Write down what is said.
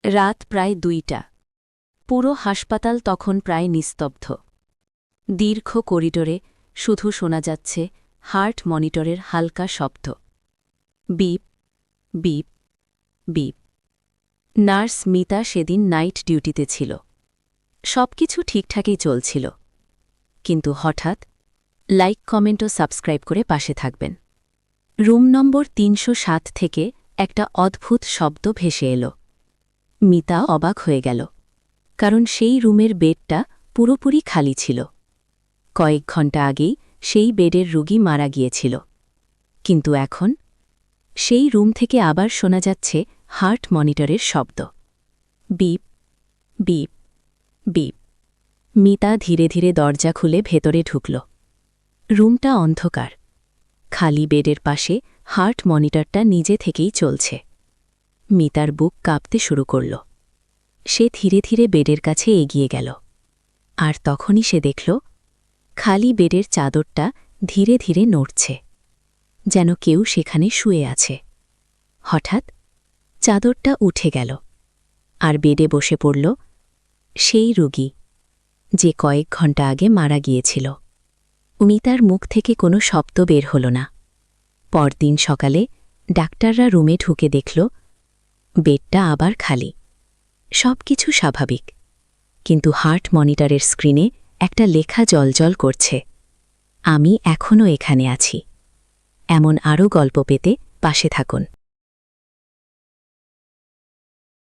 রাত প্রায় ২টা। পুরো হাসপাতাল তখন প্রায় নিস্তব্ধ। দীর্ঘ করিডোরে শুধু শোনা যাচ্ছে হার্ট মনিটরের হালকা শব্দ। Beep beep beep. Nurse Mita সেদিন নাইট ডিউটিতে ছিল। সবকিছু ঠিকঠাকই চলছিল, কিন্তু হঠাৎ লাইক, কমেন্ট ও সাবস্ক্রাইব করে পাশে থাকবেন। রুম নম্বর ৩০৭ থেকে একটা অদ্ভুত শব্দ ভেসে এলো। মিতা অবাক হয়ে গেল, কারণ সেই রুমের বেডটা পুরোপুরি খালি ছিল। কয়েক ঘণ্টা আগেই সেই বেডের রোগী মারা গিয়েছিল, কিন্তু এখন সেই রুম থেকে আবার শোনা যাচ্ছে হার্ট মনিটরের শব্দ। Beep beep beep. মিতা ধীরে ধীরে দরজা খুলে ভেতরে ঢুকল। রুমটা অন্ধকার। খালি বেডের পাশে হার্ট মনিটরটা নিজে থেকেই চলছে। মিতার বুক কাঁপতে শুরু করল। সে ধীরে ধীরে বেডের কাছে এগিয়ে গেল, আর তখনই সে দেখল খালি বেডের চাদরটা ধীরে ধীরে নড়ছে, যেন কেউ সেখানে শুয়ে আছে। হঠাৎ চাদরটা উঠে গেল, আর বেডে বসে পড়ল সেই রোগী, যে কয়েক ঘণ্টা আগে মারা গিয়েছিল। মিতার মুখ থেকে কোনো শব্দ বের হল না। পরদিন সকালে ডাক্তাররা রুমে ঢুকে দেখল বেডটা আবার খালি। সবকিছু স্বাভাবিক, কিন্তু হার্ট মনিটরের স্ক্রিনে একটা লেখা জ্বলজ্বল করছে, আমি এখনও এখানে আছি। এমন আরও গল্প পেতে পাশে থাকুন।